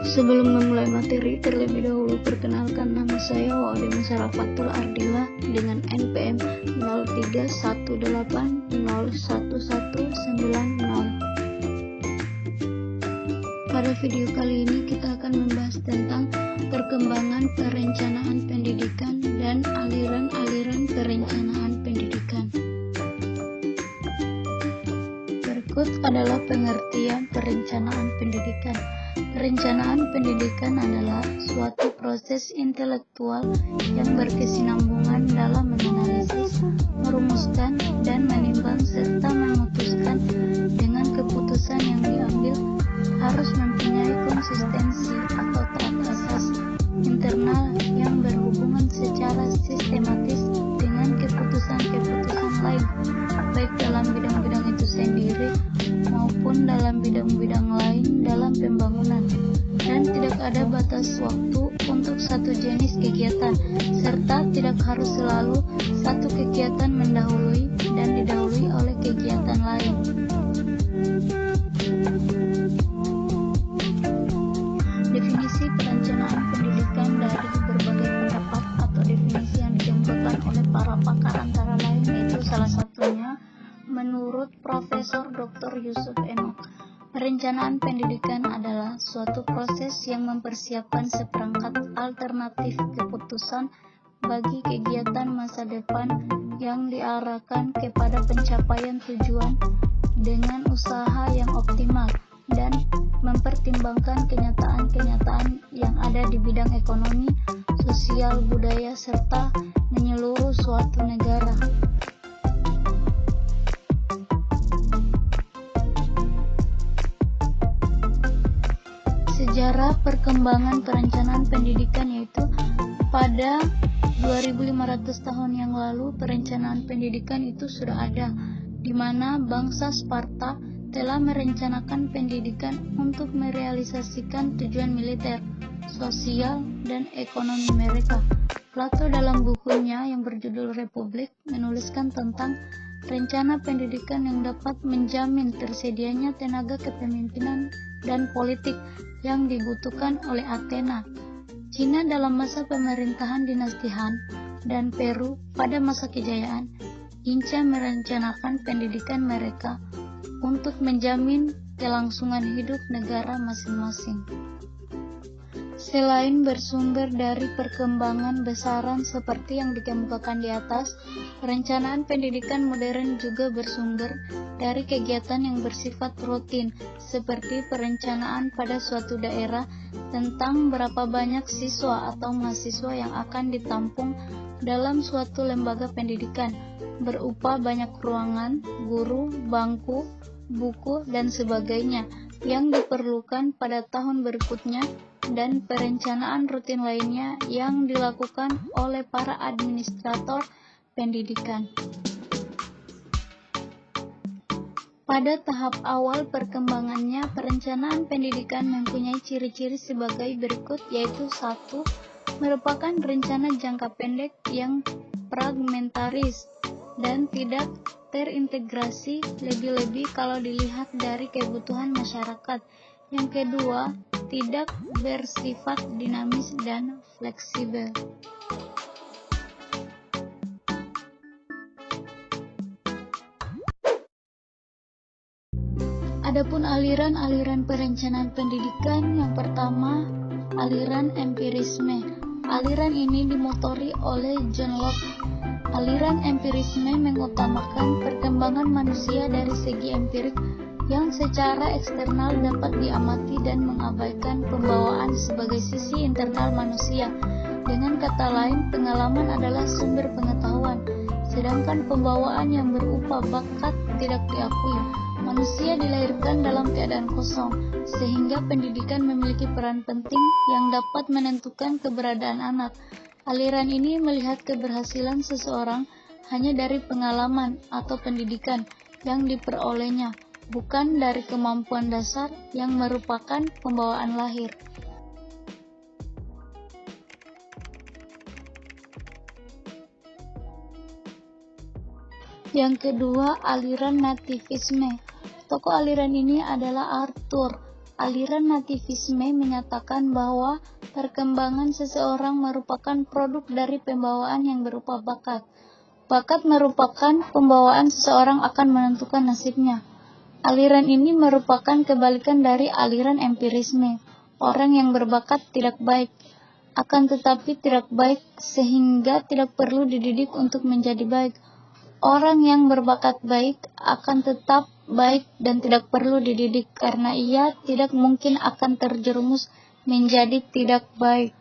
Sebelum memulai materi, terlebih dahulu perkenalkan nama saya Wa'ade Musarafatul Ardila dengan NPM 0318011190. Pada video kali ini kita akan membahas tentang perkembangan perencanaan pendidikan dan aliran-aliran perencanaan pendidikan. Berikut adalah pengertian perencanaan pendidikan. Perencanaan pendidikan adalah suatu proses intelektual yang berkesinambungan dalam menganalisis, merumuskan, dan menimbang serta memutuskan. Dengan keputusan yang diambil harus mempunyai konsistensi atau asas internal yang berhubungan secara sistematis dengan keputusan-keputusan lain, baik dalam bidang-bidang itu sendiri maupun dalam bidang-bidang lain dalam pembangunan, dan tidak ada batas waktu untuk satu jenis kegiatan, serta tidak harus selalu satu kegiatan mendahului dan didahului oleh kegiatan lain. Definisi perencanaan pendidikan dari berbagai pendapat atau definisi yang dikemukakan oleh para pakar antara lain yaitu salah satunya menurut Profesor Dr. Yusuf Enoch. Perencanaan pendidikan adalah suatu proses yang mempersiapkan seperangkat alternatif keputusan bagi kegiatan masa depan yang diarahkan kepada pencapaian tujuan dengan usaha yang optimal dan mempertimbangkan kenyataan-kenyataan yang ada di bidang ekonomi, sosial, budaya, serta menyeluruh suatu negara. Sejarah perkembangan perencanaan pendidikan yaitu pada 2500 tahun yang lalu perencanaan pendidikan itu sudah ada, di mana bangsa Sparta telah merencanakan pendidikan untuk merealisasikan tujuan militer, sosial, dan ekonomi mereka. Plato dalam bukunya yang berjudul Republik menuliskan tentang rencana pendidikan yang dapat menjamin tersedianya tenaga kepemimpinan dan politik yang dibutuhkan oleh Athena. Cina dalam masa pemerintahan dinasti Han dan Peru pada masa kejayaan Inca merencanakan pendidikan mereka untuk menjamin kelangsungan hidup negara masing-masing. Selain bersumber dari perkembangan besaran seperti yang dikemukakan di atas, perencanaan pendidikan modern juga bersumber dari kegiatan yang bersifat rutin, seperti perencanaan pada suatu daerah tentang berapa banyak siswa atau mahasiswa yang akan ditampung dalam suatu lembaga pendidikan, berupa banyak ruangan, guru, bangku, buku, dan sebagainya yang diperlukan pada tahun berikutnya, dan perencanaan rutin lainnya yang dilakukan oleh para administrator pendidikan. Pada tahap awal perkembangannya, perencanaan pendidikan mempunyai ciri-ciri sebagai berikut, yaitu 1. Merupakan rencana jangka pendek yang fragmentaris dan tidak terintegrasi, lebih-lebih kalau dilihat dari kebutuhan masyarakat. Yang kedua, tidak bersifat dinamis dan fleksibel. Adapun aliran-aliran perencanaan pendidikan, yang pertama, aliran empirisme. Aliran ini dimotori oleh John Locke. Aliran empirisme mengutamakan perkembangan manusia dari segi empirik yang secara eksternal dapat diamati dan mengabaikan pembawaan sebagai sisi internal manusia. Dengan kata lain, pengalaman adalah sumber pengetahuan, sedangkan pembawaan yang berupa bakat tidak diakui. Manusia dilahirkan dalam keadaan kosong, sehingga pendidikan memiliki peran penting yang dapat menentukan keberadaan anak. Aliran ini melihat keberhasilan seseorang hanya dari pengalaman atau pendidikan yang diperolehnya, bukan dari kemampuan dasar yang merupakan pembawaan lahir. Yang kedua, aliran nativisme. Tokoh aliran ini adalah Arthur. aliran nativisme menyatakan bahwa perkembangan seseorang merupakan produk dari pembawaan yang berupa bakat. Bakat merupakan pembawaan seseorang akan menentukan nasibnya. Aliran ini merupakan kebalikan dari aliran empirisme. Orang yang berbakat tidak baik, akan tetapi tidak baik sehingga tidak perlu dididik untuk menjadi baik. Orang yang berbakat baik akan tetap baik dan tidak perlu dididik karena ia tidak mungkin akan terjerumus menjadi tidak baik.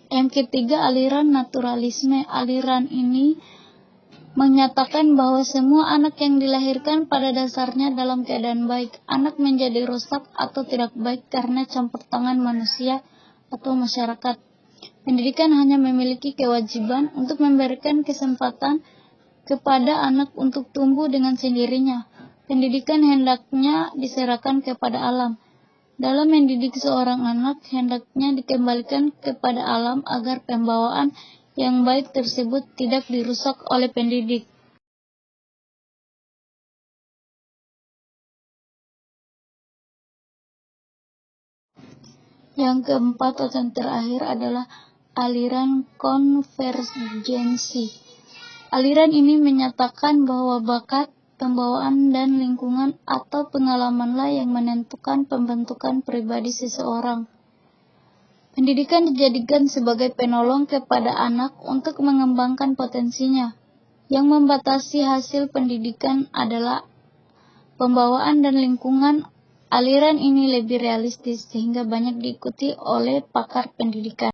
Yang ketiga, aliran naturalisme. Aliran ini menyatakan bahwa semua anak yang dilahirkan pada dasarnya dalam keadaan baik. Anak menjadi rusak atau tidak baik karena campur tangan manusia atau masyarakat. Pendidikan hanya memiliki kewajiban untuk memberikan kesempatan kepada anak untuk tumbuh dengan sendirinya. Pendidikan hendaknya diserahkan kepada alam. Dalam mendidik seorang anak, hendaknya dikembalikan kepada alam agar pembawaan yang baik tersebut tidak dirusak oleh pendidik. Yang keempat atau yang terakhir adalah aliran konvergensi. Aliran ini menyatakan bahwa bakat, pembawaan, dan lingkungan atau pengalamanlah yang menentukan pembentukan pribadi seseorang. Pendidikan dijadikan sebagai penolong kepada anak untuk mengembangkan potensinya. Yang membatasi hasil pendidikan adalah pembawaan dan lingkungan. Aliran ini lebih realistis sehingga banyak diikuti oleh pakar pendidikan.